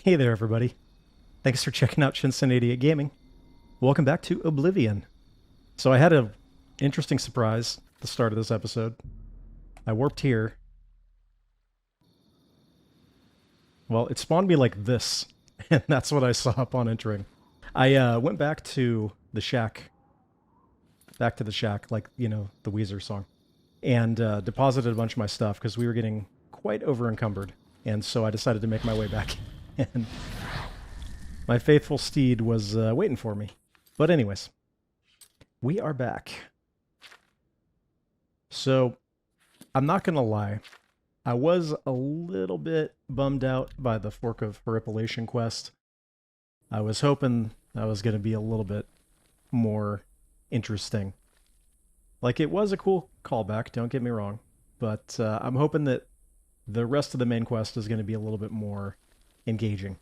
Hey there, everybody. Thanks for checking out Shin88 Gaming. Welcome back to Oblivion. So I had an interesting surprise at the start of this episode. I warped here. Well, it spawned me like this, and that's what I saw upon entering. I went back to the shack. Back to the shack, like, you know, the Weezer song. And deposited a bunch of my stuff because we were getting quite over-encumbered. And so I decided to make my way back. And my faithful steed was waiting for me. But anyways, we are back. So, I'm not going to lie. I was a little bit bummed out by the Fork of Horripilation quest. I was hoping that was going to be a little bit more interesting. Like, it was a cool callback, don't get me wrong. But I'm hoping that the rest of the main quest is going to be a little bit more engaging.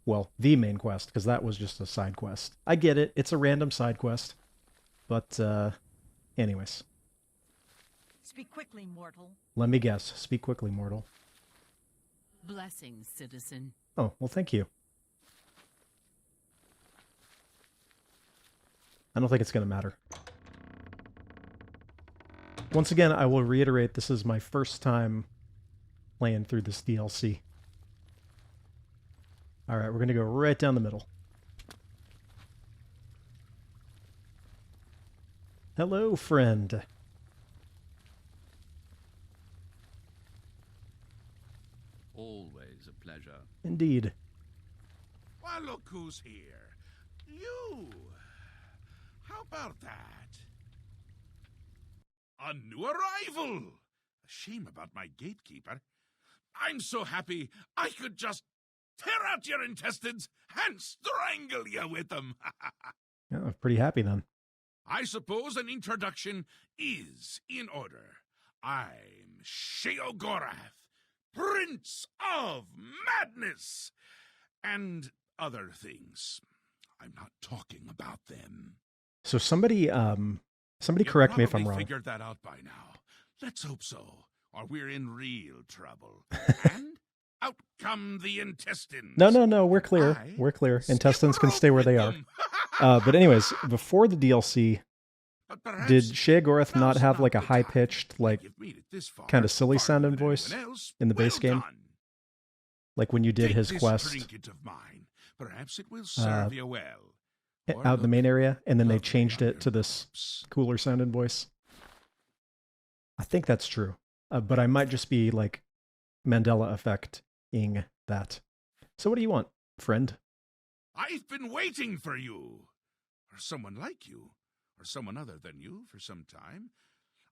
Well, the main quest, because that was just a side quest. I get it, it's a random side quest. But, anyways. Speak quickly, mortal. Let me guess. Speak quickly, mortal. Blessings, citizen. Oh, well, thank you. I don't think it's going to matter. Once again, I will reiterate, this is my first time playing through this DLC. Alright, we're going to go right down the middle. Hello, friend. Always a pleasure. Indeed. Why, look who's here. You. How about that? A new arrival. A shame about my gatekeeper. I'm so happy I could just tear out your intestines and strangle you with them. Yeah, I'm pretty happy then. I suppose an introduction is in order. I'm Sheogorath, Prince of Madness, and other things. I'm not talking about them. So somebody correct me if I'm You wrong. figured that out by now. Let's hope so, or we're in real trouble. And out come the intestines. No, we're clear. We're clear. Intestines can stay where they are. But anyways, before the DLC, did Sheogorath not have like a high-pitched, like, kind of silly sounding voice in the base game? Like when you did his quest Of mine. Perhaps it will serve you well. out in the main area, and then they changed it to this cooler sounding voice? I think that's true. But I might just be like Mandela effecting that. So what do you want, friend? I've been waiting for you, or someone like you, or someone other than you for some time.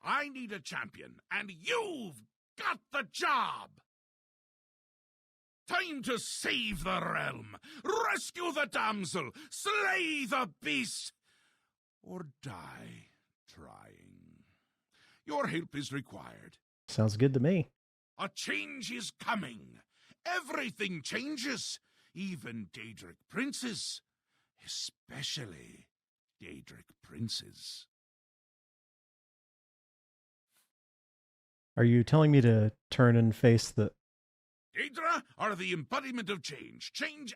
I need a champion, and you've got the job. Time to save the realm, rescue the damsel, slay the beast, or die trying. Your help is required. Sounds good to me. A change is coming. Everything changes, even Daedric princes, especially Daedric princes. Are you telling me to turn and face the... Daedra are the embodiment of change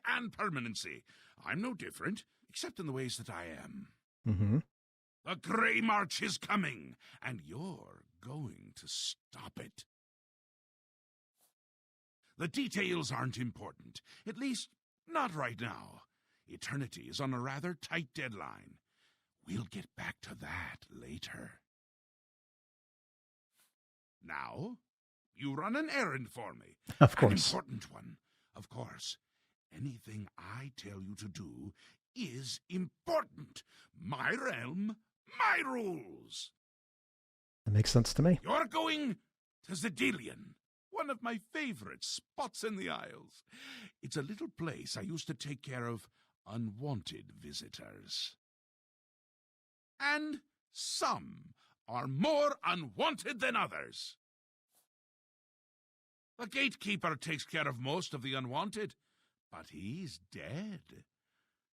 and permanency. I'm no different, except in the ways that I am. Mm-hmm. The Grey March is coming, and you're going to stop it. The details aren't important, at least not right now. Eternity is on a rather tight deadline. We'll get back to that later. Now, you run an errand for me. Of course. An important one, of course. Anything I tell you to do is important. My realm, my rules. That makes sense to me. You're going to Zedilian, one of my favorite spots in the Isles. It's a little place I used to take care of unwanted visitors. And some are more unwanted than others. The gatekeeper takes care of most of the unwanted, but he's dead.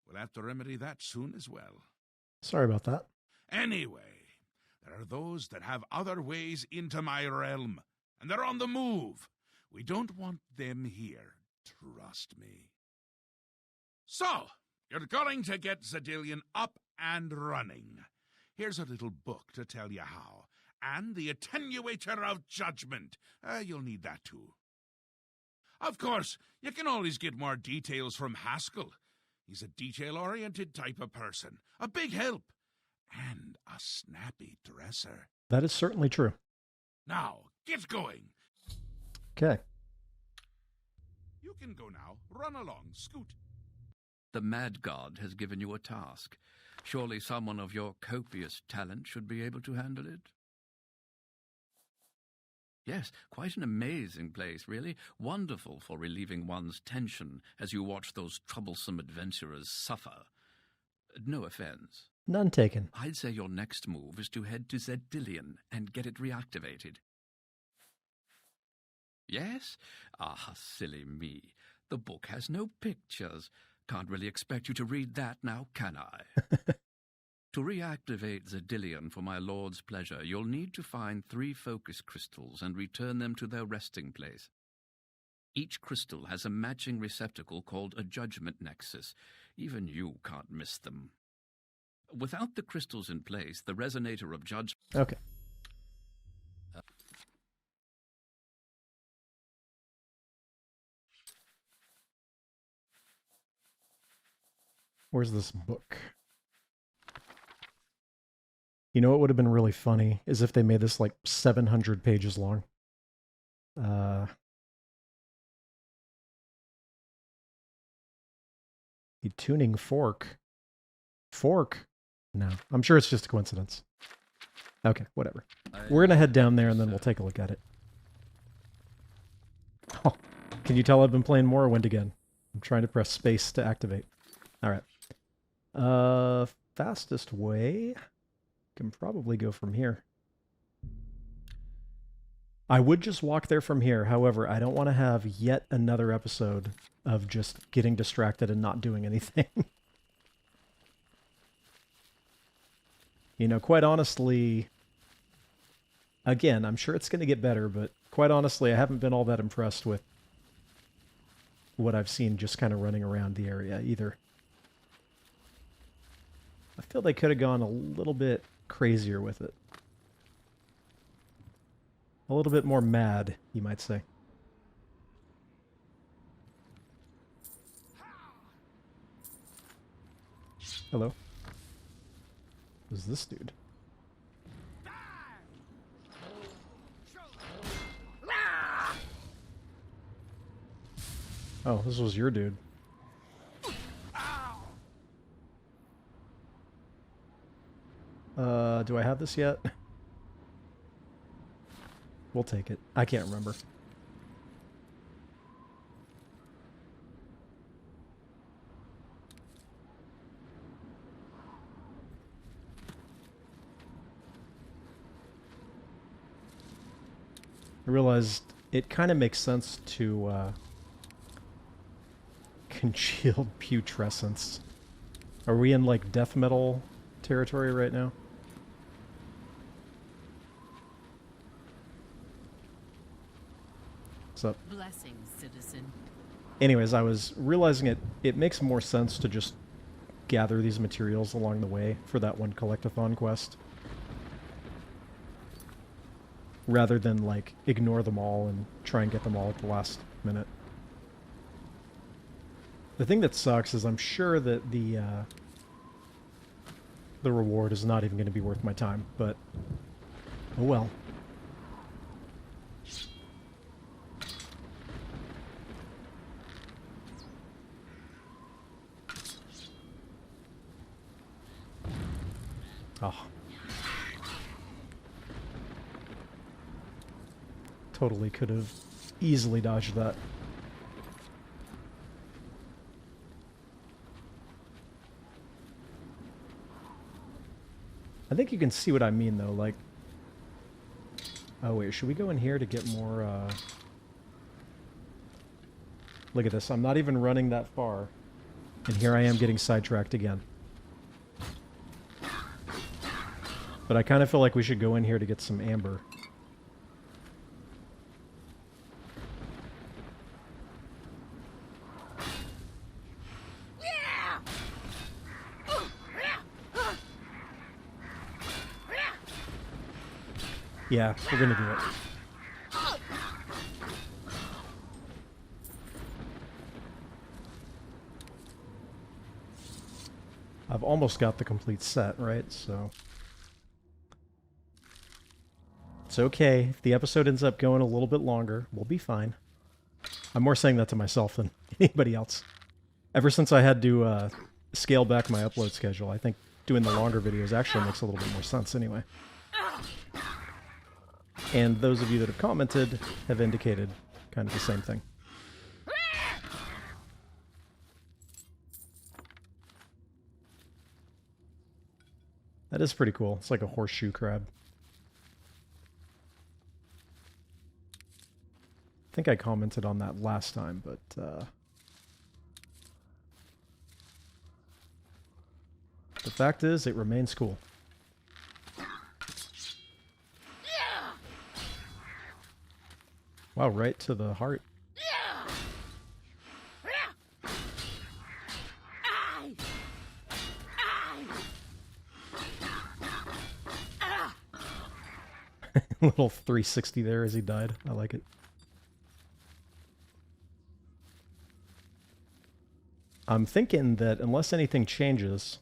We'll have to remedy that soon as well. Sorry about that. Anyway, there are those that have other ways into my realm, and they're on the move. We don't want them here, Trust me. So, you're going to get Xedilian up and running. Here's a little book to tell you how. And the Attenuator of Judgment. You'll need that too. Of course, you can always get more details from Haskell. He's a detail-oriented type of person. A big help. And a snappy dresser. That is certainly true. Now, get going. Okay. You can go now. Run along, Scoot. The Mad God has given you a task. Surely someone of your copious talent should be able to handle it. Yes, quite an amazing place, really. Wonderful for relieving one's tension as you watch those troublesome adventurers suffer. No offense. None taken. I'd say your next move is to head to Xedilian and get it reactivated. Yes? Ah, silly me. The book has no pictures. Can't really expect you to read that now, can I? To reactivate Xedilian for my lord's pleasure, you'll need to find 3 focus crystals and return them to their resting place. Each crystal has a matching receptacle called a judgment nexus. Even you can't miss them. Without the crystals in place, the resonator of judgment... Okay. Where's this book? You know what would have been really funny is if they made this like 700 pages long. The tuning fork. Fork? No, I'm sure it's just a coincidence. Okay, whatever. We're going to head down there and then we'll take a look at it. Oh, can you tell I've been playing Morrowind again? I'm trying to press space to activate. Alright. Fastest way... Can probably go from here. I would just walk there from here. However, I don't want to have yet another episode of just getting distracted and not doing anything. You know, quite honestly, again, I'm sure it's going to get better, but quite honestly, I haven't been all that impressed with what I've seen just kind of running around the area either. I feel they could have gone a little bit crazier with it. A little bit more mad, you might say. Hello? Who's this dude? Oh, this was your dude. Do I have this yet? We'll take it. I can't remember. I realized it kind of makes sense to congealed putrescence. Are we in like death metal territory right now? What's up? Blessings, citizen. Anyways, I was realizing it makes more sense to just gather these materials along the way for that one collectathon quest. Rather than, like, ignore them all and try and get them all at the last minute. The thing that sucks is I'm sure that the reward is not even going to be worth my time, but oh well. Oh. Totally could have easily dodged that. I think you can see what I mean, though, like... Oh, wait, should we go in here to get more, Look at this, I'm not even running that far. And here I am getting sidetracked again. But I kind of feel like we should go in here to get some amber. Yeah, we're gonna do it. I've almost got the complete set, right? So it's okay. If the episode ends up going a little bit longer, we'll be fine. I'm more saying that to myself than anybody else. Ever since I had to scale back my upload schedule, I think doing the longer videos actually makes a little bit more sense anyway. And those of you that have commented have indicated kind of the same thing. That is pretty cool. It's like a horseshoe crab. I think I commented on that last time, but the fact is, it remains cool. Wow, right to the heart. Little 360 there as he died. I like it. I'm thinking that unless anything changes,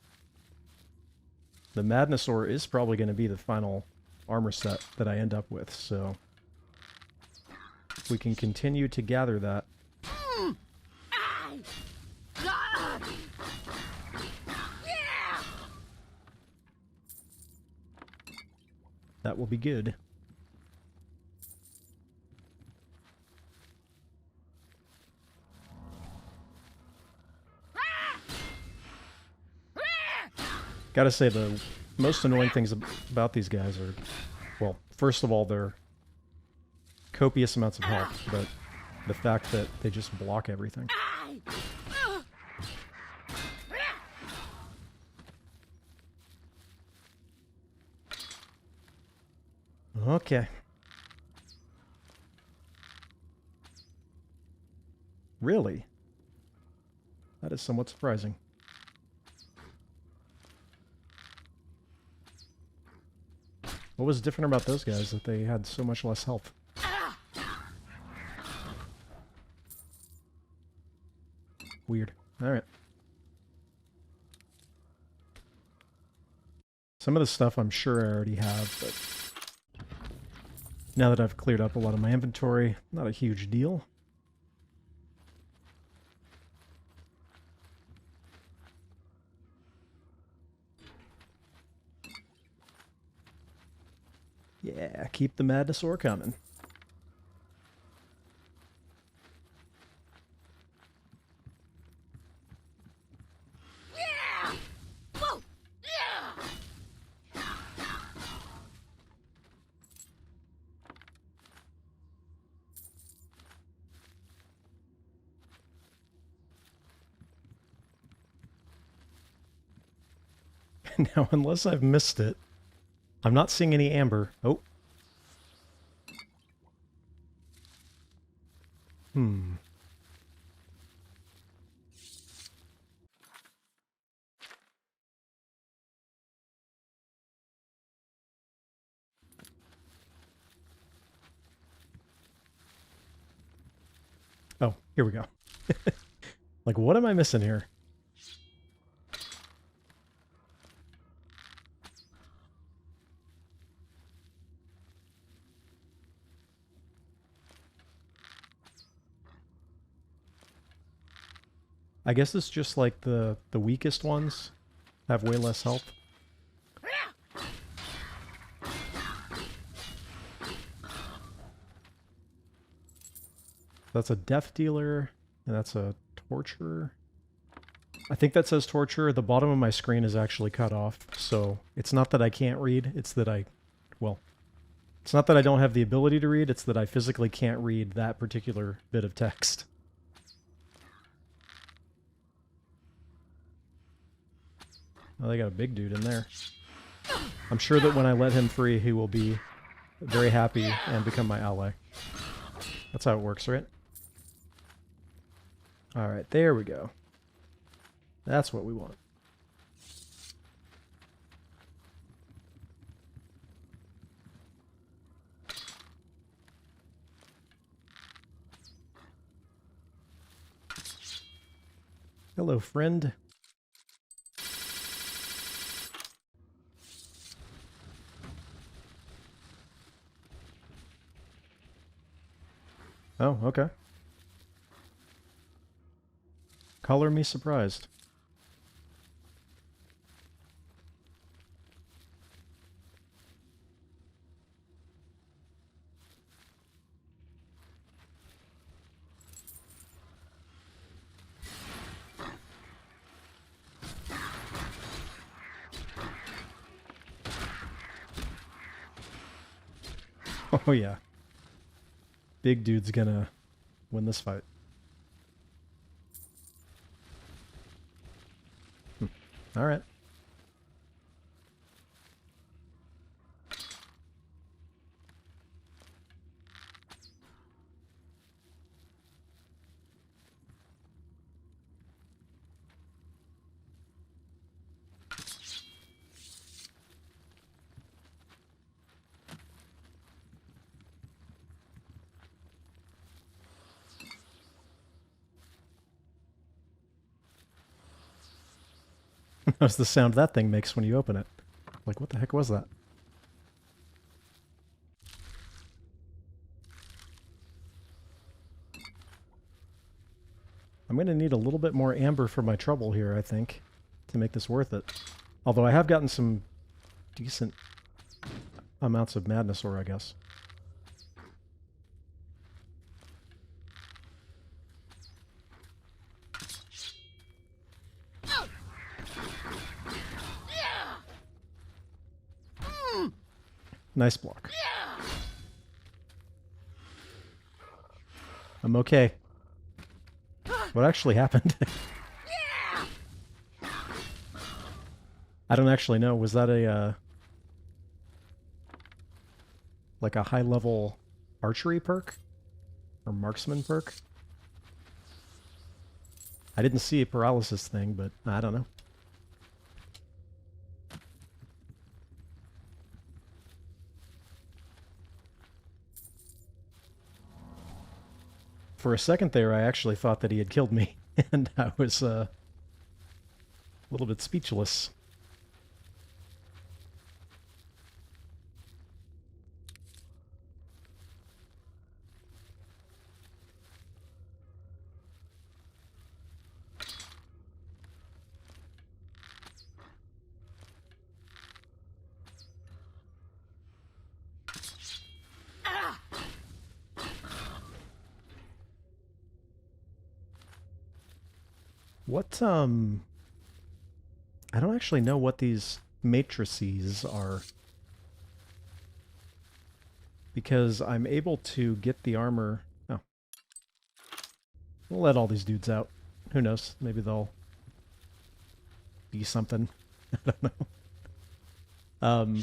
the Madnessaur is probably going to be the final armor set that I end up with, so if we can continue to gather that. That will be good. Gotta say, the most annoying things about these guys are, well, first of all, they're copious amounts of health, but the fact that they just block everything. Okay. Really? That is somewhat surprising. What was different about those guys that they had so much less health? Weird. Alright. Some of the stuff I'm sure I already have, but now that I've cleared up a lot of my inventory, not a huge deal. Yeah, keep the Madnessaur coming. Now, unless I've missed it, I'm not seeing any amber. Oh. Oh, here we go. Like, what am I missing here? I guess it's just like the weakest ones have way less health. That's a death dealer, and that's a torturer. I think that says torturer. The bottom of my screen is actually cut off, so it's not that I can't read, it's that it's not that I don't have the ability to read, it's that I physically can't read that particular bit of text. Oh, they got a big dude in there. I'm sure that when I let him free, he will be very happy and become my ally. That's how it works, right? Alright, there we go. That's what we want. Hello, friend. Oh, okay. Color me surprised. Oh yeah. Big dude's gonna win this fight. Alright. That's the sound that thing makes when you open it. Like, what the heck was that? I'm going to need a little bit more amber for my trouble here, I think, to make this worth it. Although I have gotten some decent amounts of madness ore, I guess. Nice block. I'm okay. What actually happened? I don't actually know. Was that a like a high-level archery perk? Or marksman perk? I didn't see a paralysis thing, but I don't know. For a second there, I actually thought that he had killed me, and I was a little bit speechless. What, I don't actually know what these matrices are. Because I'm able to get the armor... Oh. We'll let all these dudes out. Who knows? Maybe they'll be something. I don't know.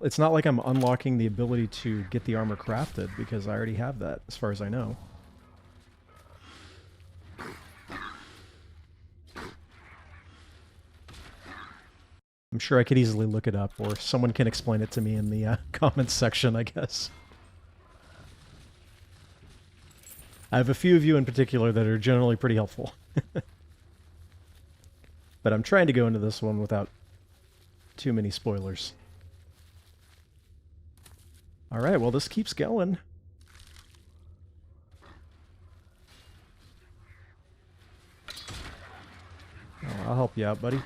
It's not like I'm unlocking the ability to get the armor crafted, because I already have that, as far as I know. I'm sure I could easily look it up, or someone can explain it to me in the comments section, I guess. I have a few of you in particular that are generally pretty helpful. But I'm trying to go into this one without too many spoilers. Alright, well this keeps going. Oh, I'll help you out, buddy.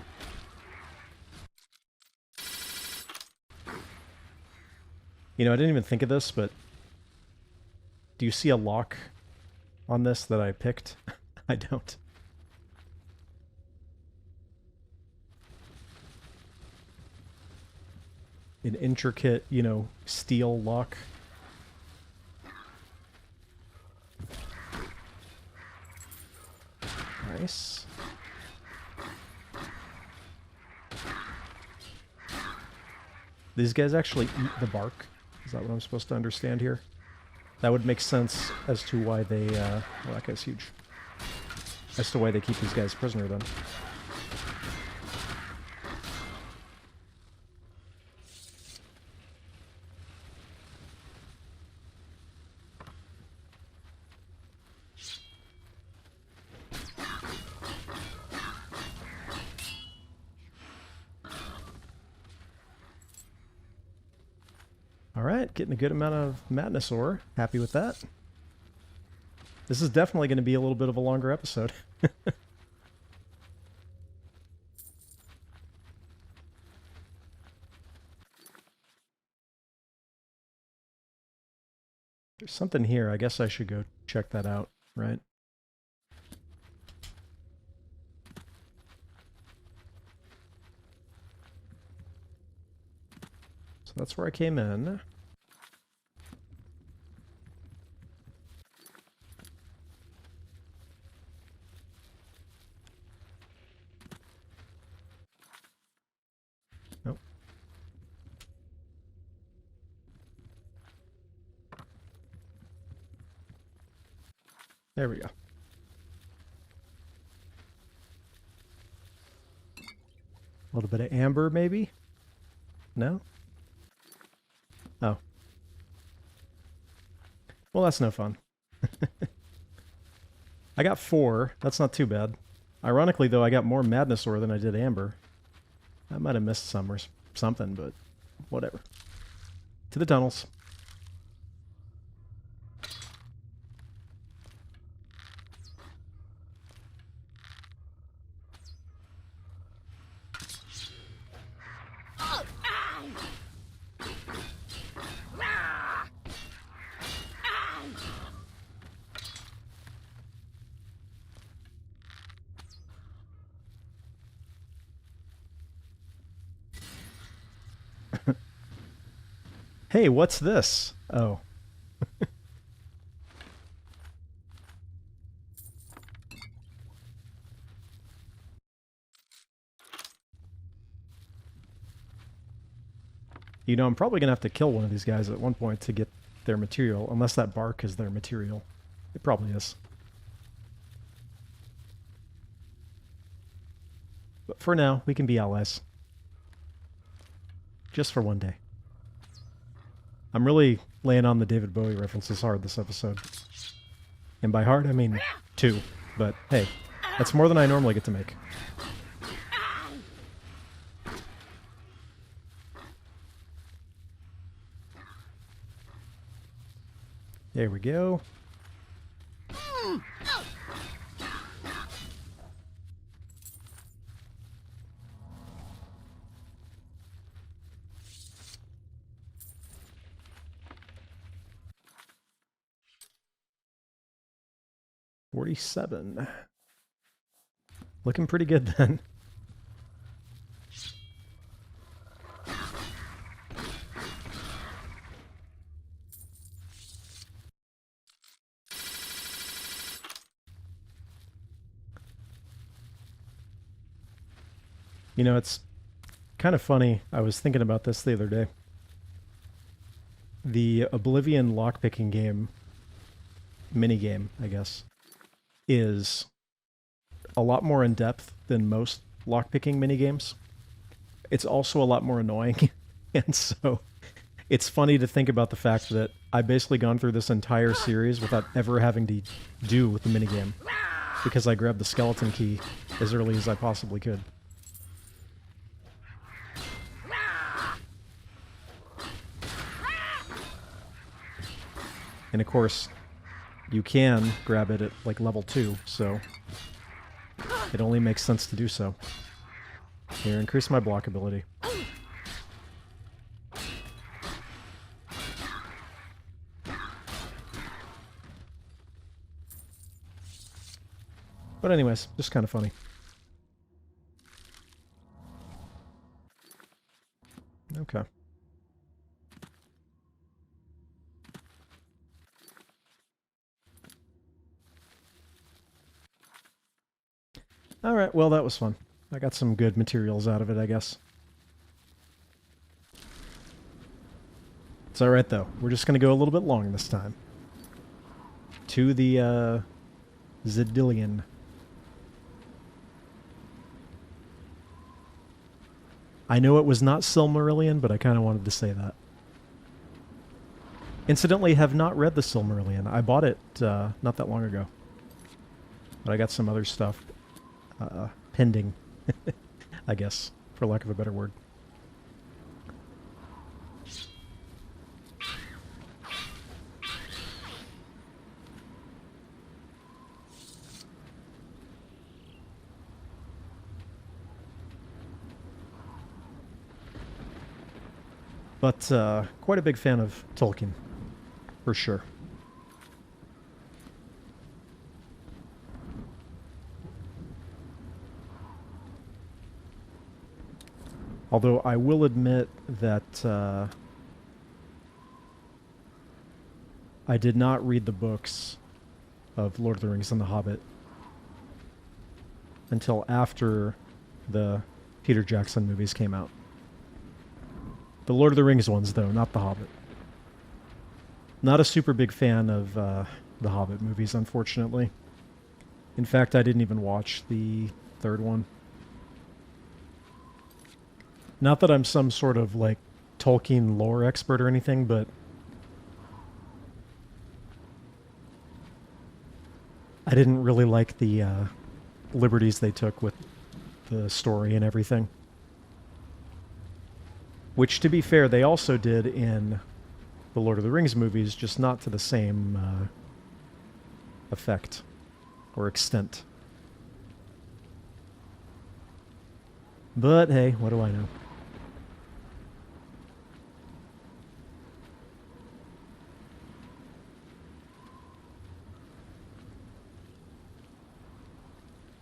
You know, I didn't even think of this, but do you see a lock on this that I picked? I don't. An intricate, you know, steel lock. Nice. These guys actually eat the bark. Is that what I'm supposed to understand here? That would make sense as to why they, well, that guy's huge. As to why they keep these guys prisoner, then. Alright, getting a good amount of madness ore. Happy with that. This is definitely going to be a little bit of a longer episode. There's something here. I guess I should go check that out, right? So that's where I came in. Nope. There we go. A little bit of amber, maybe? No? Oh. Well, that's no fun. I got 4. That's not too bad. Ironically, though, I got more madness ore than I did amber. I might have missed some or something, but whatever. To the tunnels. Hey, what's this? Oh. You know, I'm probably going to have to kill one of these guys at one point to get their material, unless that bark is their material. It probably is. But for now, we can be allies. Just for one day. I'm really laying on the David Bowie references hard this episode. And by hard, I mean 2. But hey, that's more than I normally get to make. There we go. $47. Looking pretty good then. You know, it's kind of funny. I was thinking about this the other day. The Oblivion lockpicking game, minigame, I guess, is a lot more in depth than most lockpicking minigames. It's also a lot more annoying. And so it's funny to think about the fact that I've basically gone through this entire series without ever having to do with the minigame. Because I grabbed the skeleton key as early as I possibly could. And of course, you can grab it at like level 2, so it only makes sense to do so. Here, increase my block ability. But anyways, just kind of funny. Okay. Alright, well that was fun. I got some good materials out of it, I guess. It's alright though. We're just going to go a little bit long this time. To the, Zedillion. I know it was not Silmarillion, but I kind of wanted to say that. Incidentally, have not read the Silmarillion. I bought it not that long ago. But I got some other stuff pending, I guess, for lack of a better word. But quite a big fan of Tolkien, for sure. Although I will admit that I did not read the books of Lord of the Rings and The Hobbit until after the Peter Jackson movies came out. The Lord of the Rings ones, though, not The Hobbit. Not a super big fan of the Hobbit movies, unfortunately. In fact, I didn't even watch the third one. Not that I'm some sort of, like, Tolkien lore expert or anything, but I didn't really like the liberties they took with the story and everything. Which, to be fair, they also did in the Lord of the Rings movies, just not to the same effect or extent. But hey, what do I know?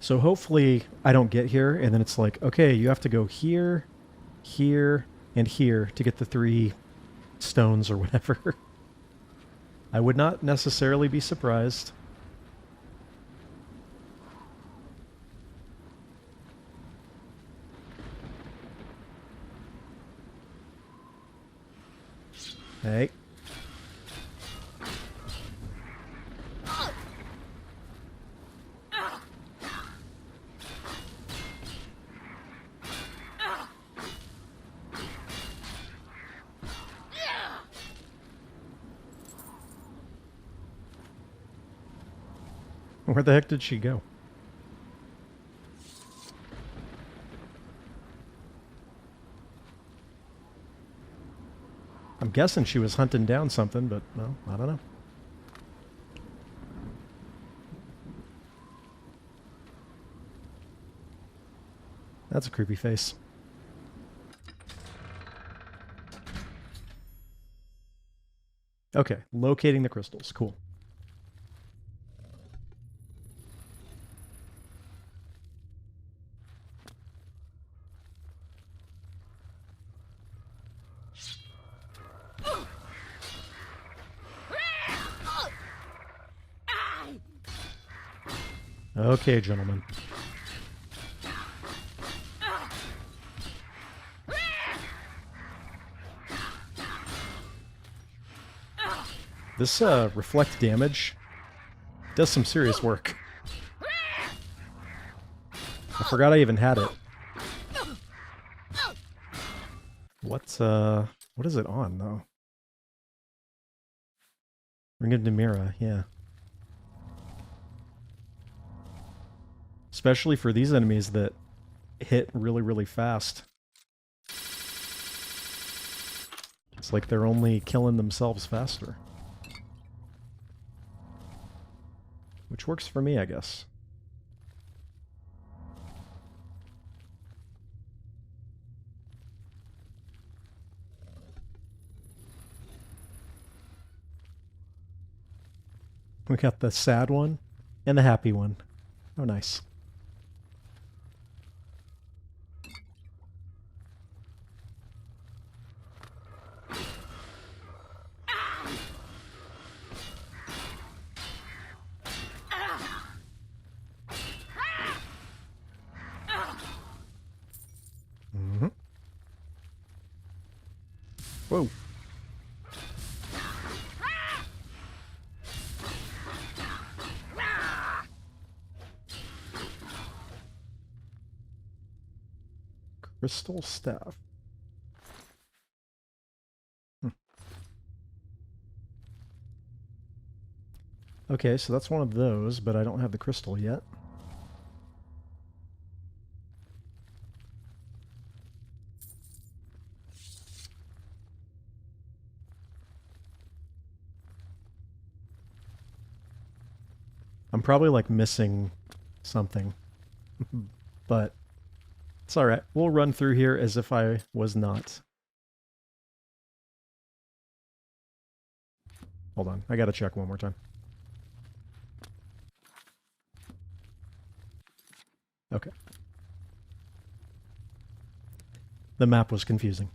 So hopefully I don't get here and then it's like, okay, you have to go here, here, and here to get the 3 stones or whatever. I would not necessarily be surprised. Hey. Where the heck did she go? I'm guessing she was hunting down something, but, well, I don't know. That's a creepy face. Okay, locating the crystals. Cool. Okay, gentlemen. This reflect damage does some serious work. I forgot I even had it. What is it on, though? Ring of Nemira, yeah. Especially for these enemies that hit really, really fast. It's like they're only killing themselves faster. Which works for me, I guess. We got the sad one and the happy one. Oh, nice. Mm-hmm. Whoa. Crystal staff. Okay, so that's one of those, but I don't have the crystal yet. I'm probably like missing something, but it's alright. We'll run through here as if I was not. Hold on. I gotta check one more time. Okay. The map was confusing.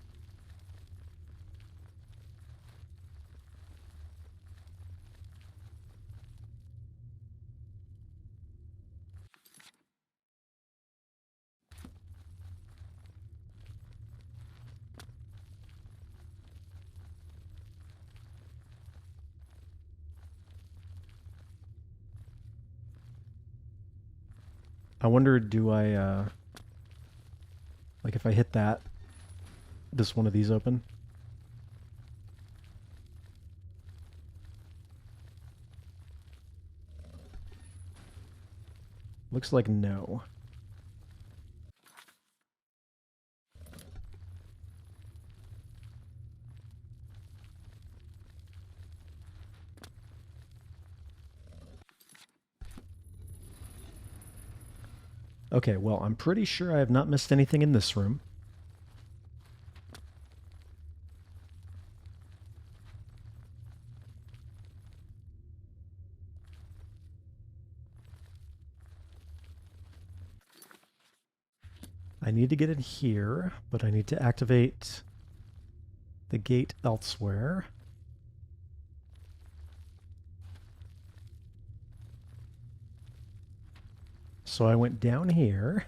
I wonder, do I, like if I hit that, does one of these open? Looks like no. Okay, well, I'm pretty sure I have not missed anything in this room. I need to get in here, but I need to activate the gate elsewhere. So I went down here.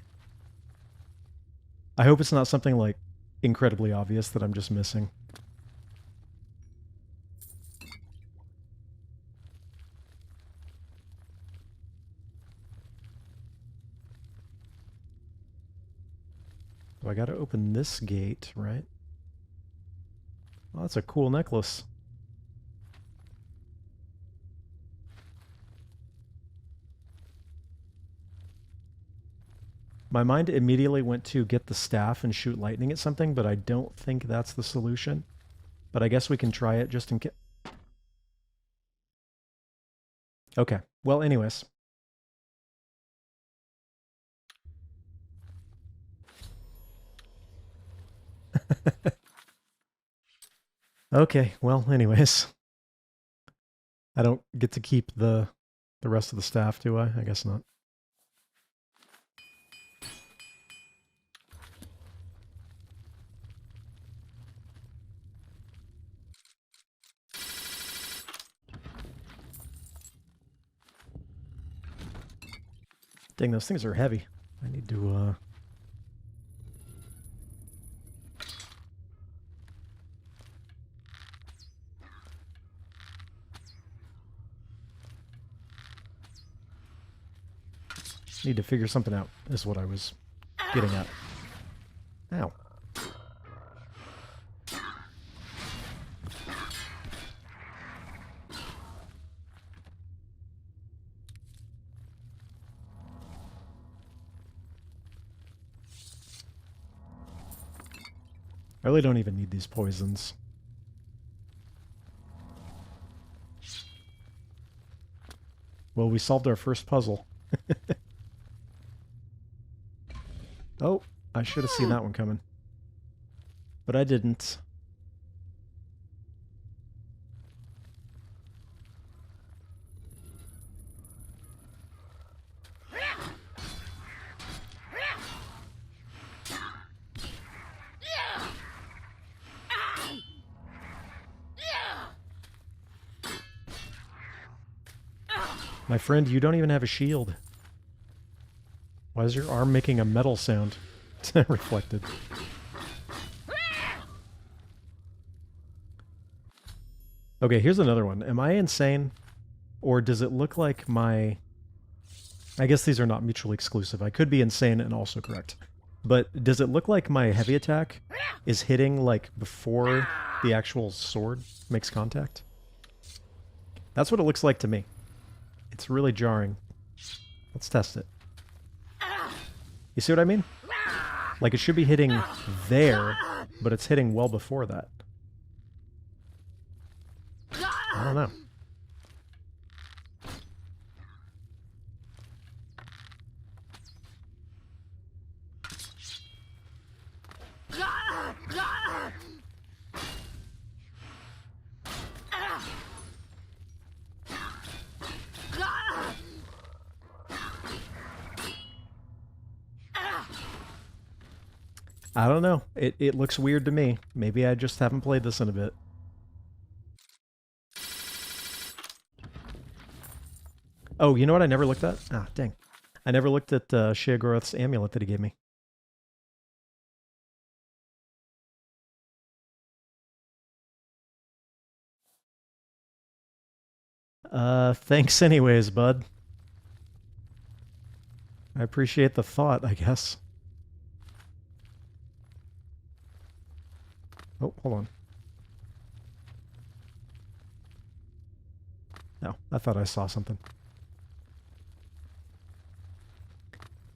I hope it's not something like incredibly obvious that I'm just missing. So I gotta open this gate, right? Well, that's a cool necklace. My mind immediately went to get the staff and shoot lightning at something, but I don't think that's the solution. But I guess we can try it just in case. Okay. Well, anyways. Okay. Well, anyways. I don't get to keep the rest of the staff, do I? I guess not. Dang, those things are heavy. I need to, need to figure something out, is what I was getting at. Ow. I really don't even need these poisons. Well, we solved our first puzzle. Oh, I should have seen that one coming. But I didn't. My friend, you don't even have a shield. Why is your arm making a metal sound? Reflected. Okay, here's another one. Am I insane? Or does it look like my... I guess these are not mutually exclusive. I could be insane and also correct. But does it look like my heavy attack is hitting, like, before the actual sword makes contact? That's what it looks like to me. It's really jarring. Let's test it. You see what I mean? Like, it should be hitting there, but it's hitting well before that. I don't know. I don't know. It looks weird to me. Maybe I just haven't played this in a bit. Oh, you know what I never looked at? Ah, dang. I never looked at Sheogorath's amulet that he gave me. Thanks anyways, bud. I appreciate the thought, I guess. Oh, hold on. No, I thought I saw something.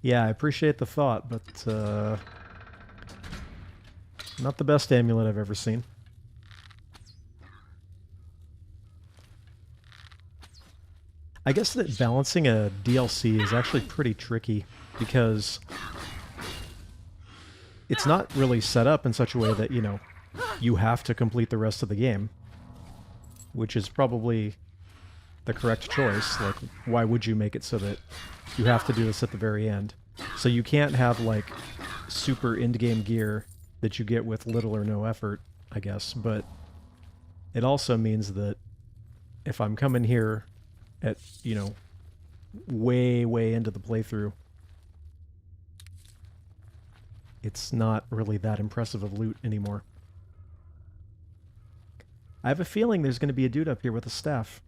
Yeah, I appreciate the thought, but not the best amulet I've ever seen. I guess that balancing a DLC is actually pretty tricky because it's not really set up in such a way that, you know, you have to complete the rest of the game, which is probably the correct choice. Like, why would you make it so that you have to do this at the very end? So you can't have, like, super end-game gear that you get with little or no effort, I guess, but it also means that if I'm coming here at, you know, way into the playthrough, it's not really that impressive of loot anymore. I have a feeling there's going to be a dude up here with a staff.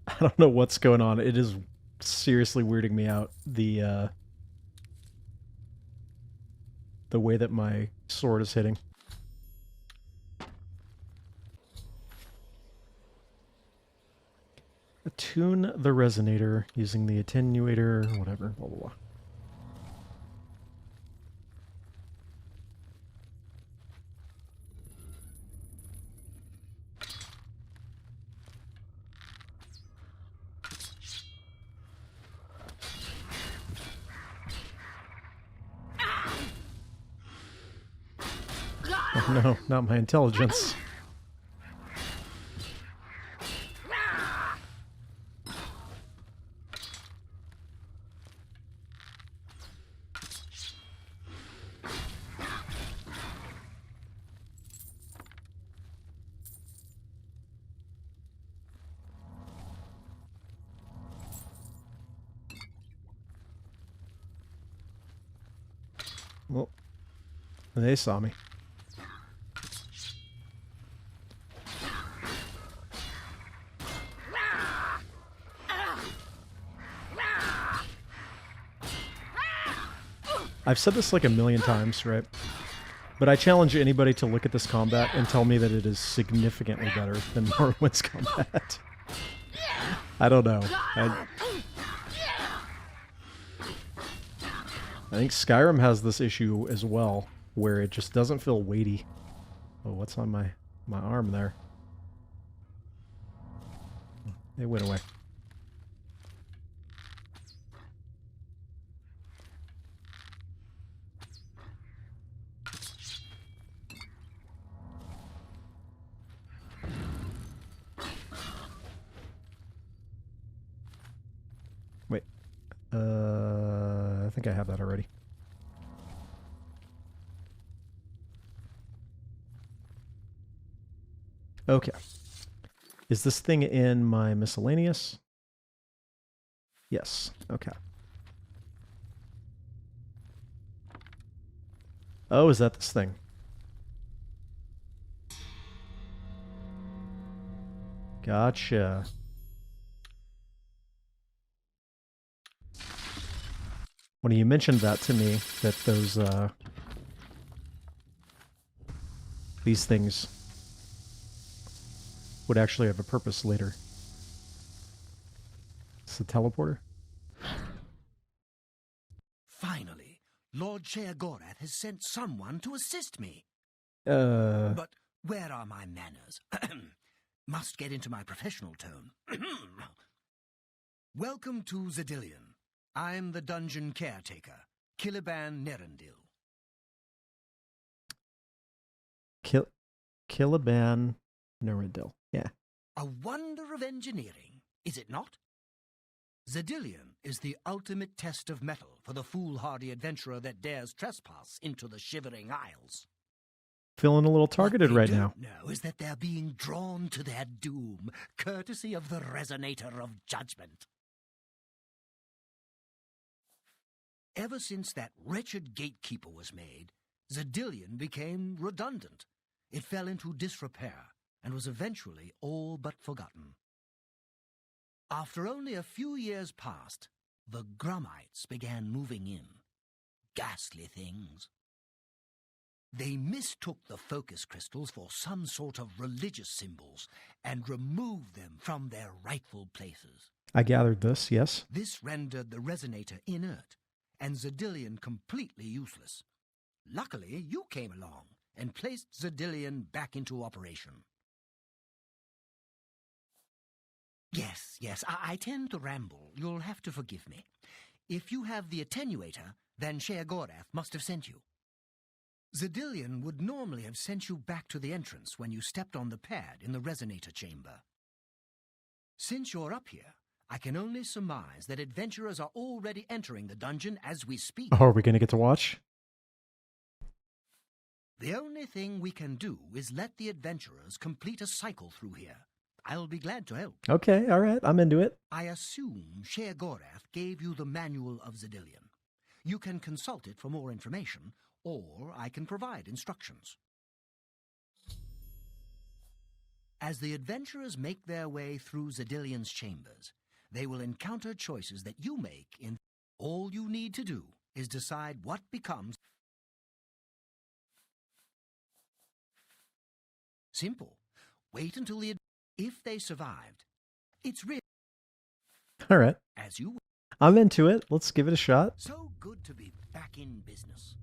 I don't know what's going on. It is seriously weirding me out. The way that my sword is hitting. Attune the resonator using the attenuator, whatever, blah blah blah. Oh no, not my intelligence. Well, they saw me. I've said this like a million times, right? But I challenge anybody to look at this combat and tell me that it is significantly better than Morrowind's combat. I don't know. I think Skyrim has this issue as well, where it just doesn't feel weighty. Oh, what's on my arm there? It went away. Wait. I think I have that already. Okay. Is this thing in my miscellaneous? Yes. Okay. Oh, is that this thing? Gotcha. When you mentioned that to me, that those, these things would actually have a purpose later. It's the teleporter? Finally, Lord Sheogorath has sent someone to assist me. But But where are my manners? Must get into my professional tone. Welcome to Zedilian. I'm the dungeon caretaker, Caliban Nerendil. Caliban Nerendil. Yeah. A wonder of engineering, is it not? Zedilian is the ultimate test of mettle for the foolhardy adventurer that dares trespass into the Shivering Isles. Feeling a little targeted What right they now. don't know is that they're being drawn to their doom, courtesy of the Resonator of Judgment. Ever since that wretched gatekeeper was made, Zedilian became redundant. It fell into disrepair and was eventually all but forgotten. After only a few years passed, the Grummites began moving in. Ghastly things. They mistook the focus crystals for some sort of religious symbols and removed them from their rightful places. I gathered this, yes. This rendered the Resonator inert and Zedilian completely useless. Luckily, you came along and placed Zedilian back into operation. Yes, I tend to ramble. You'll have to forgive me. If you have the attenuator, then Sheogorath must have sent you. Zedilian would normally have sent you back to the entrance when you stepped on the pad in the Resonator chamber. Since you're up here, I can only surmise that adventurers are already entering the dungeon as we speak. Oh, are we going to get to watch? The only thing we can do is let the adventurers complete a cycle through here. I'll be glad to help. Okay, all right. I'm into it. I assume Sheogorath gave you the Manual of Zedilian. You can consult it for more information, or I can provide instructions. As the adventurers make their way through Zedilian's chambers, they will encounter choices that you make in... All you need to do is decide what becomes... Simple. Wait until the... If they survived, it's really... All right. As you... I'm into it. Let's give it a shot. So good to be back in business.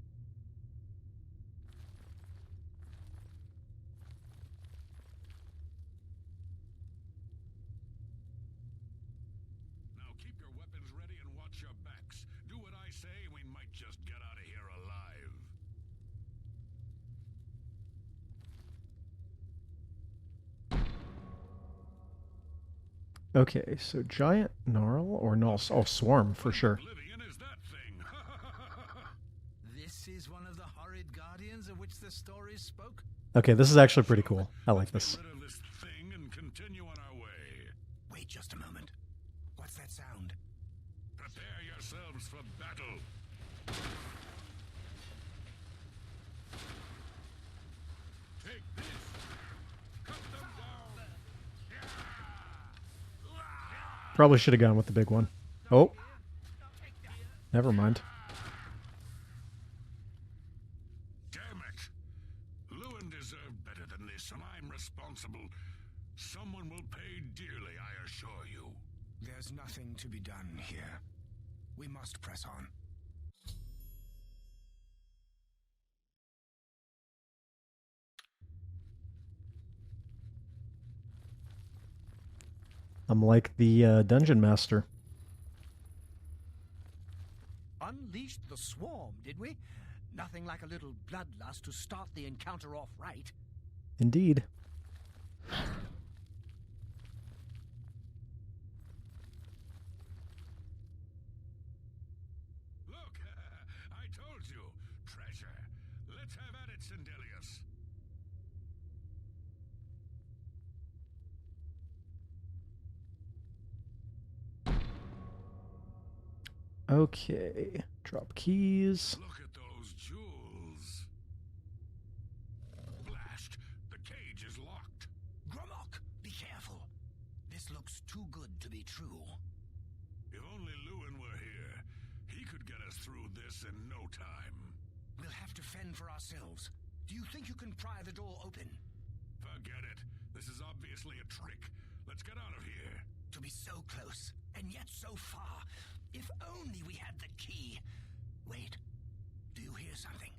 Now keep your weapons ready and watch your backs. Do what I say, and we might just get out of here alive. Okay, so giant gnarl or gnarl? Oh, swarm for sure. Oblivion is that thing. This is one of the horrid guardians of which the stories spoke? Okay, this is actually pretty cool. I like this. Get rid of this thing and continue on our way. Wait just a moment. What's that sound? Prepare yourselves for battle. Take this. Cut them down. Probably should have gone with the big one. Oh. Never mind. Damn it. Lewin deserved better than this, and I'm responsible. Someone will pay dearly, I assure you. There's nothing to be done here. We must press on. I'm like the dungeon master. Unleashed the swarm, did we? Nothing like a little bloodlust to start the encounter off right. Indeed. Look, I told you. Treasure. Let's have at it, Sindelius. Okay. Drop keys. Look at those jewels. Blast! The cage is locked. Gromok, be careful. This looks too good to be true. If only Lewin were here, he could get us through this in no time. We'll have to fend for ourselves. Do you think you can pry the door open? Forget it. This is obviously a trick. Let's get out of here. To be so close, and yet so far. If only we had the key. Wait, do you hear something?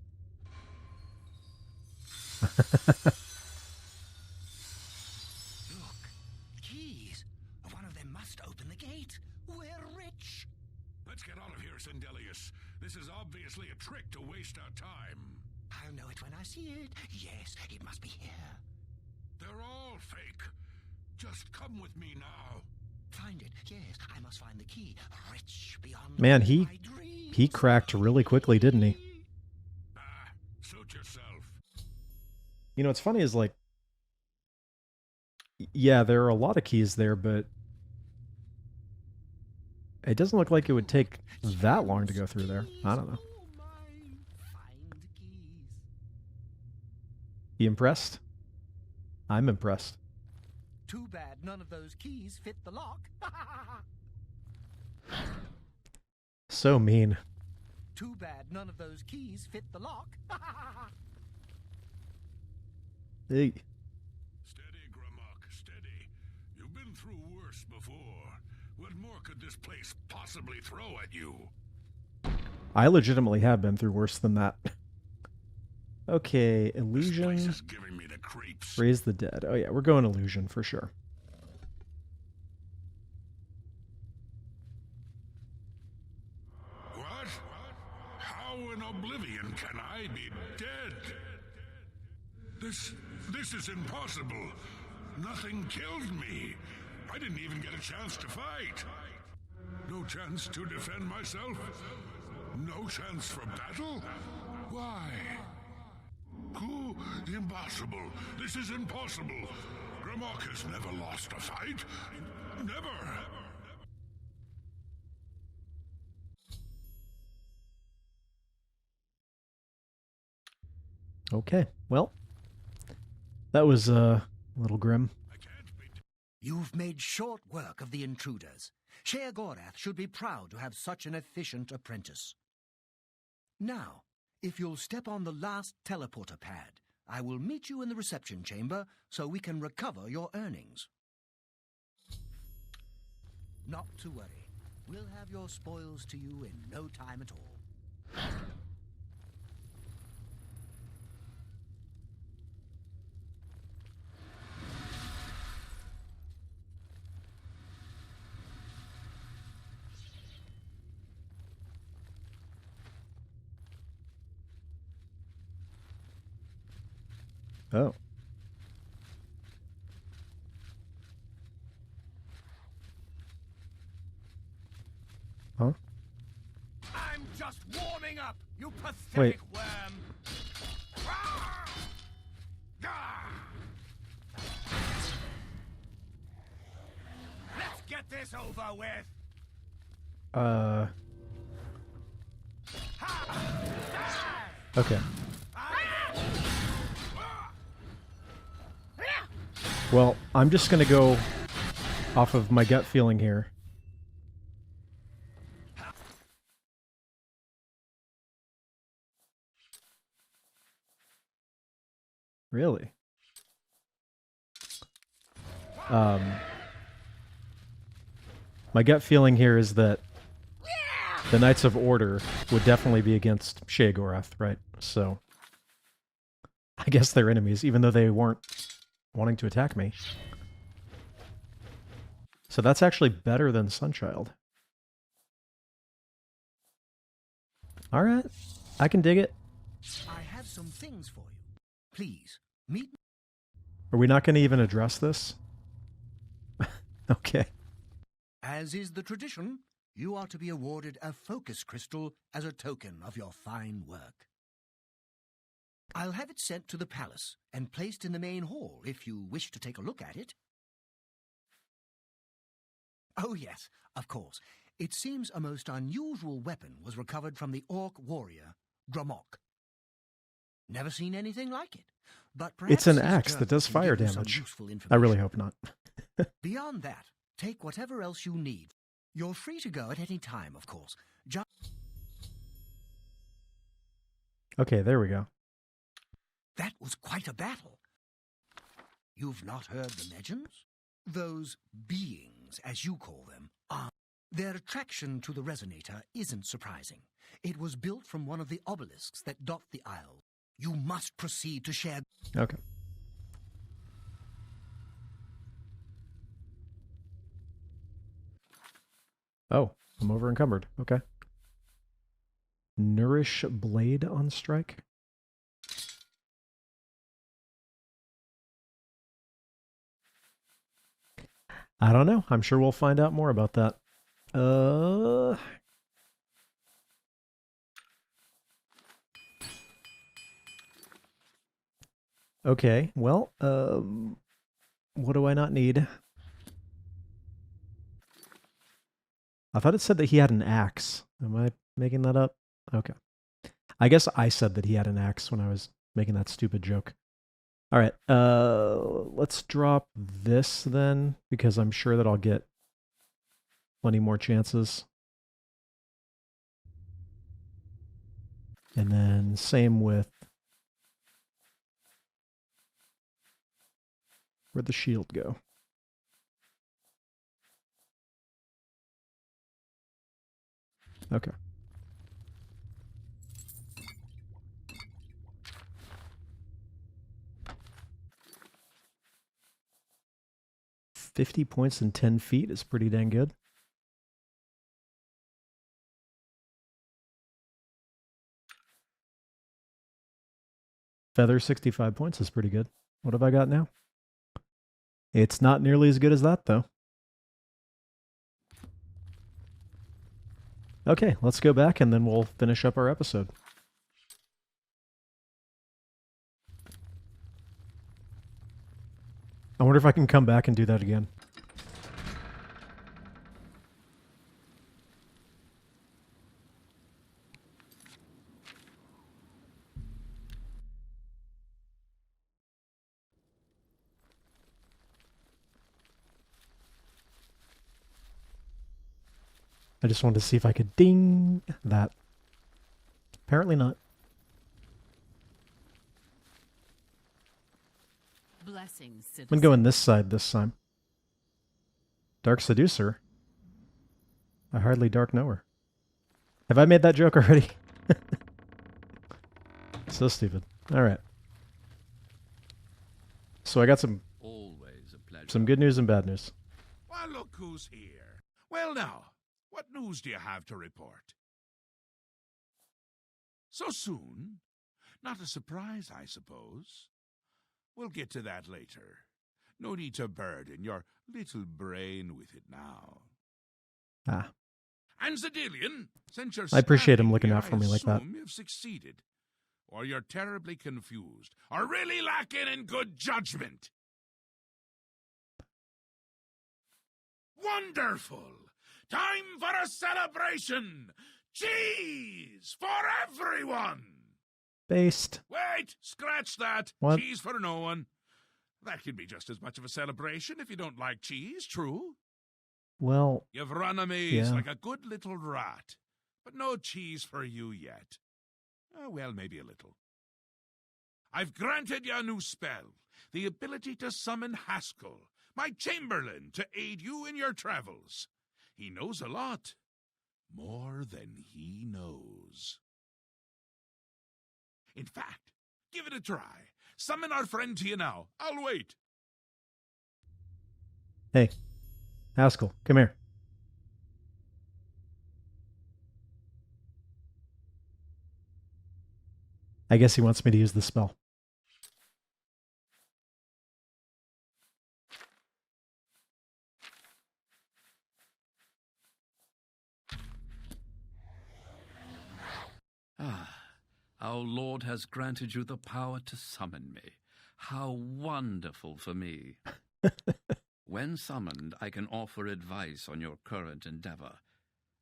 Look, keys. One of them must open the gate. Where This is obviously a trick to waste our time. I'll know it when I see it. Yes, it must be here. They're all fake. Just come with me now. Find it. Yes, I must find the key. Rich beyond Man, all he my dreams. cracked really quickly, didn't he? Suit yourself. You know, what's funny is, like, yeah, there are a lot of keys there, but it doesn't look like it would take that long to go through there. I don't know. Find keys. You impressed? I'm impressed. Too bad none of those keys fit the lock. So mean. Too bad none of those keys fit the lock. Hey. Steady, Gramok, steady. You've been through worse before. What more could this place possibly throw at you? I legitimately have been through worse than that. Okay, This illusion. place is giving me the creeps. Raise the dead. Oh yeah, we're going illusion for sure. What? How in Oblivion can I be dead? This is impossible. Nothing killed me. I didn't even get a chance to fight. No chance to defend myself? No chance for battle? Why? Who? Impossible. This is impossible. Gramok has never lost a fight. Never. Okay, well, that was a little grim. I can't be. You've made short work of the intruders. Sheogorath should be proud to have such an efficient apprentice. Now, if you'll step on the last teleporter pad, I will meet you in the reception chamber so we can recover your earnings. Not to worry. We'll have your spoils to you in no time at all. Oh. Huh? I'm just warming up, you pathetic Wait. worm! Rawr! Gah! Let's get this over with! Okay. Well, I'm just gonna go off of my gut feeling here. Really? My gut feeling here is that the Knights of Order would definitely be against Sheogorath, right? So I guess they're enemies, even though they weren't wanting to attack me. So that's actually better than Sunchild. Alright, I can dig it. I have some things for you. Please, meet me. Are we not going to even address this? Okay. As is the tradition, you are to be awarded a focus crystal as a token of your fine work. I'll have it sent to the palace and placed in the main hall if you wish to take a look at it. Oh yes, of course. It seems a most unusual weapon was recovered from the orc warrior, Gramok. Never seen anything like it, but perhaps It's an this axe journey that does can fire give you some damage. useful I information. really hope not. Beyond that, take whatever else you need. You're free to go at any time, of course. Okay, there we go. That was quite a battle. You've not heard the legends? Those beings, as you call them, are... Their attraction to the resonator isn't surprising. It was built from one of the obelisks that dot the isle. You must proceed to share... Okay. Oh, I'm over encumbered. Okay. Nourish Blade on strike? I don't know. I'm sure we'll find out more about that. Okay, well, what do I not need? I thought it said that he had an axe. Am I making that up? Okay. I guess I said that he had an axe when I was making that stupid joke. All right, let's drop this then, because I'm sure that I'll get plenty more chances. And then same with... Where'd the shield go? Okay. $50 points in 10 feet is pretty dang good. Feather 65 points is pretty good. What have I got now? It's not nearly as good as that, though. Okay, let's go back and then we'll finish up our episode. I wonder if I can come back and do that again. I just wanted to see if I could ding that. Apparently not. Blessings, citizen. I'm going this side this time. Dark Seducer? I hardly dark know her. Have I made that joke already? So stupid. Alright. So I got some Always a pleasure. good news and bad news. Well, look who's here. Well, now, what news do you have to report? So soon? Not a surprise, I suppose. We'll get to that later. No need to burden your little brain with it now. Ah. And Zedilian, since you're I appreciate him standing looking here, out for me like that. I assume you've succeeded. Or you're terribly confused, or really lacking in good judgment. Wonderful! Time for a celebration! Cheese for everyone! Based. Wait, scratch that. What? Cheese for no one. That can be just as much of a celebration if you don't like cheese, true? Well, You've run a maze Yeah. like a good little rat, but no cheese for you yet. Well, maybe a little. I've granted you a new spell, the ability to summon Haskell, my chamberlain, to aid you in your travels. He knows a lot, more than he knows. In fact, give it a try. Summon our friend to you now. I'll wait. hey. Haskell, come here. I guess he wants me to use the spell. Ah, our Lord has granted you the power to summon me. How wonderful for me. When summoned, I can offer advice on your current endeavor.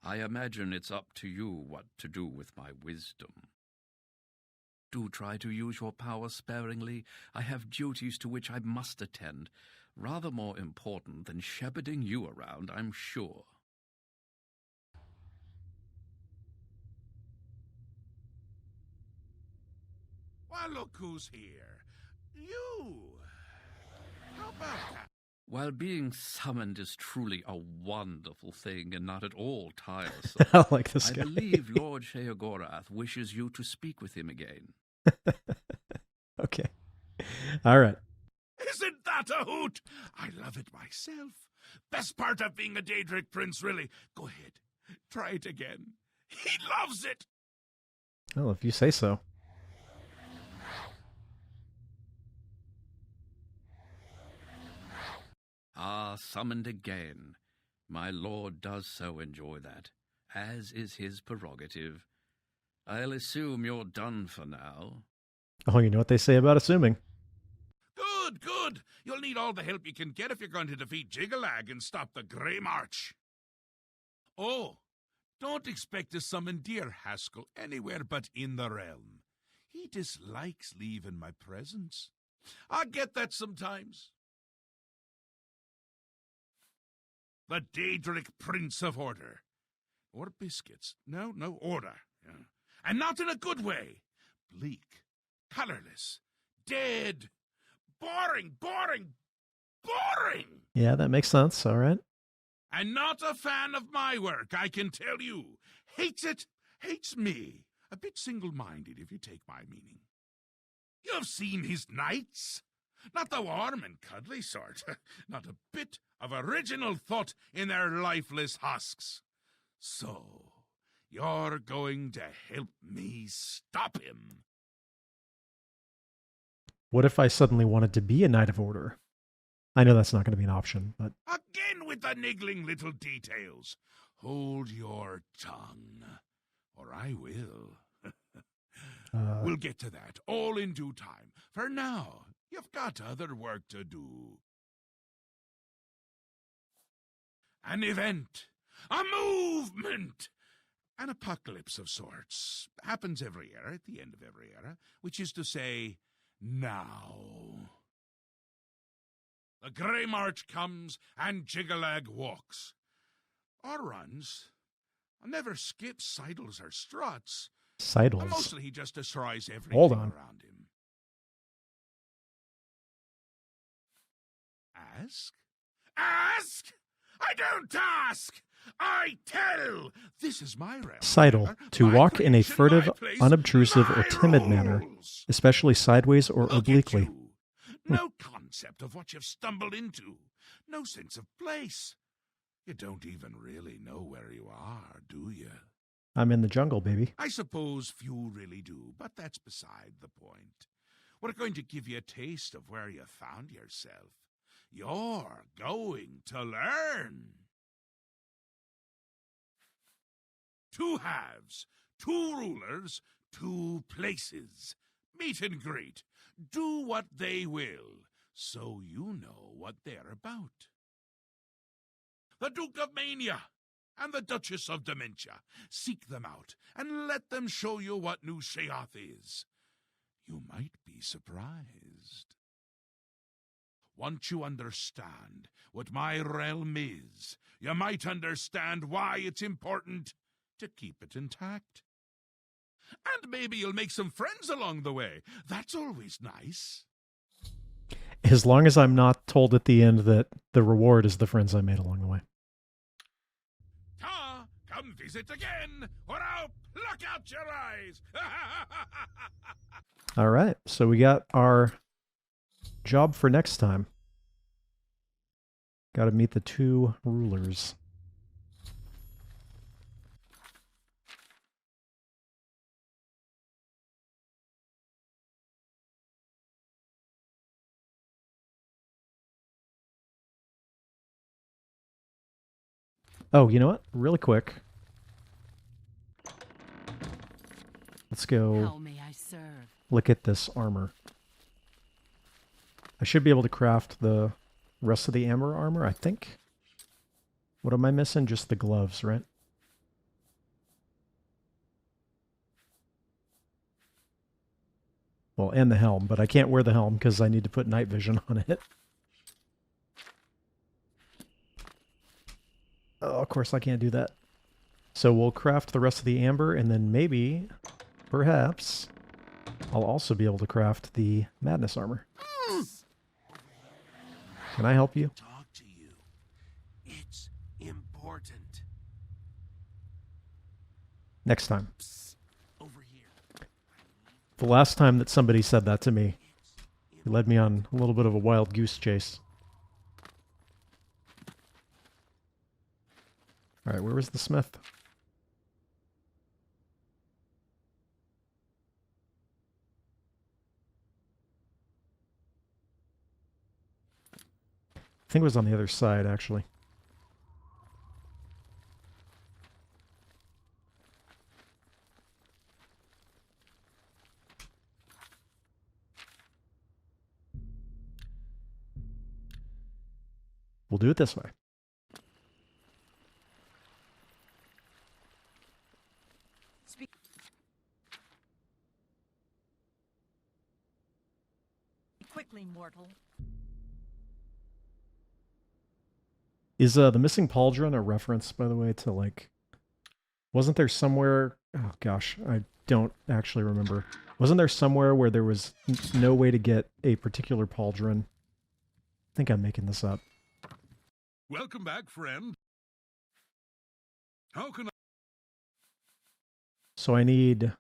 I imagine it's up to you what to do with my wisdom. Do try to use your power sparingly. I have duties to which I must attend, rather more important than shepherding you around, I'm sure. Well, look who's here. You. How about that? While being summoned is truly a wonderful thing and not at all tiresome, I like this I guy. believe Lord Sheogorath wishes you to speak with him again. Okay. All right. Isn't that a hoot? I love it myself. Best part of being a Daedric prince, really. Go ahead. Try it again. He loves it. Well, if you say so. Ah, summoned again. My lord does so enjoy that, as is his prerogative. I'll assume you're done for now. Oh, you know what they say about assuming. Good, good. You'll need all the help you can get if you're going to defeat Jiggalag and stop the Grey March. Oh, don't expect to summon dear Haskell anywhere but in the realm. He dislikes leaving my presence. I get that sometimes. The Daedric Prince of Order. Or biscuits. No, order. Yeah. And not in a good way. Bleak, colorless, dead, boring. Yeah, that makes sense. All right. And not a fan of my work, I can tell you. Hates it, hates me. A bit single-minded, if you take my meaning. You've seen his knights. Not the warm and cuddly sort. Not a bit of original thought in their lifeless husks. So, you're going to help me stop him. What if I suddenly wanted to be a Knight of Order? I know that's not going to be an option, but... Again with the niggling little details. Hold your tongue, or I will. We'll get to that, all in due time. For now, you've got other work to do. An event, a movement, an apocalypse of sorts. Happens every era, at the end of every era, which is to say, now. The Grey March comes and Jiggalag walks. Or runs. Never skips sidles or struts. Sidles. Mostly he just destroys everything Hold on. around him. Ask? Ask? I don't ask! I tell! This is my realm. Sidle. To My walk in a creation, furtive, my place, unobtrusive, or my timid manner, rules. especially sideways or Look at obliquely. you. No concept of what you've stumbled into. No sense of place. You don't even really know where you are, do you? I'm in the jungle, baby. I suppose few really do, but that's beside the point. We're going to give you a taste of where you found yourself. You're going to learn. 2 halves, 2 rulers, 2 places. Meet and greet. Do what they will, so you know what they're about. The Duke of Mania and the Duchess of Dementia. Seek them out and let them show you what New Sheoth is. You might be surprised. Once you understand what my realm is, you might understand why it's important to keep it intact. And maybe you'll make some friends along the way. That's always nice. As long as I'm not told at the end that the reward is the friends I made along the way. Ta, come visit again, or I'll pluck out your eyes. All right, so we got our job for next time. Got to meet the 2 rulers. Oh, you know what? Really quick. Let's go How may I serve? look at this armor. I should be able to craft the rest of the amber armor, I think. What am I missing? Just the gloves, right? Well, and the helm, but I can't wear the helm because I need to put night vision on it. Oh, of course I can't do that. So we'll craft the rest of the amber, and then maybe, perhaps, I'll also be able to craft the madness armor. Can I help you? Talk to you. It's important. Next time. Over here. The last time that somebody said that to me, it led me on a little bit of a wild goose chase. Alright, where was the smith? I think it was on the other side, actually. We'll do it this way. Speak. Quickly, mortal. Is the missing pauldron a reference, by the way, to like... Wasn't there somewhere... Oh, gosh, I don't actually remember. Wasn't there somewhere where there was no way to get a particular pauldron? I think I'm making this up. Welcome back, friend. How can I... So I need...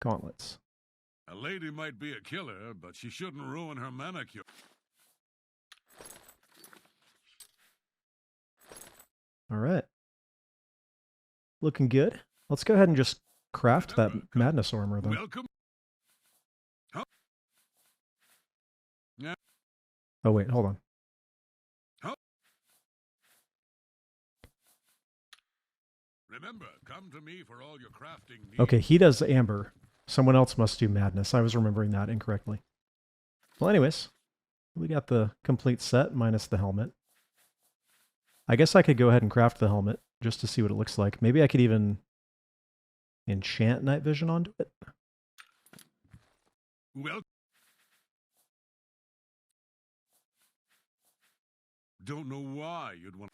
gauntlets. A lady might be a killer, but she shouldn't ruin her manicure. All right. Looking good. Let's go ahead and just craft that madness armor, then. Welcome. Huh? Yeah. Oh, wait, hold on. Huh? Remember, come to me for all your crafting needs. Okay, he does amber. Someone else must do madness. I was remembering that incorrectly. Well, anyways, we got the complete set minus the helmet. I guess I could go ahead and craft the helmet just to see what it looks like. Maybe I could even enchant night vision onto it. Well, don't know why you'd want...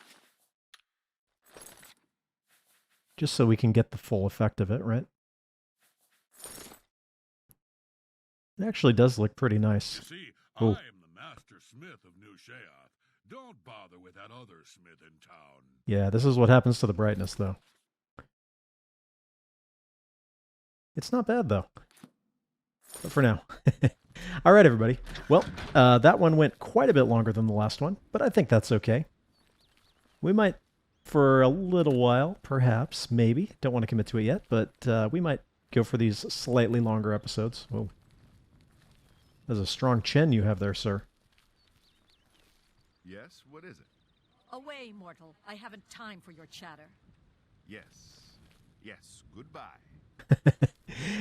Just so we can get the full effect of it, right? It actually does look pretty nice. You see, Oh. I am the master smith of New Sheath. Don't bother with that other smith in town. Yeah, this is what happens to the brightness, though. It's not bad, though. But for now. All right, everybody. Well, that one went quite a bit longer than the last one, but I think that's okay. We might, for a little while, perhaps, maybe. Don't want to commit to it yet, but we might go for these slightly longer episodes. Whoa. There's a strong chin you have there, sir. Yes, what is it? Away, mortal. I haven't time for your chatter. Yes. Yes, goodbye.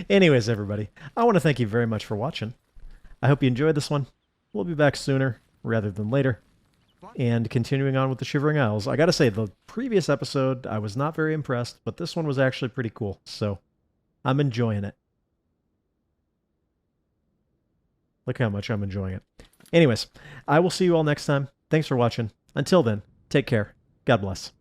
Anyways, everybody, I want to thank you very much for watching. I hope you enjoyed this one. We'll be back sooner rather than later. And continuing on with the Shivering Isles. I gotta say, the previous episode, I was not very impressed, but this one was actually pretty cool, so I'm enjoying it. Look how much I'm enjoying it. Anyways, I will see you all next time. Thanks for watching. Until then, take care. God bless.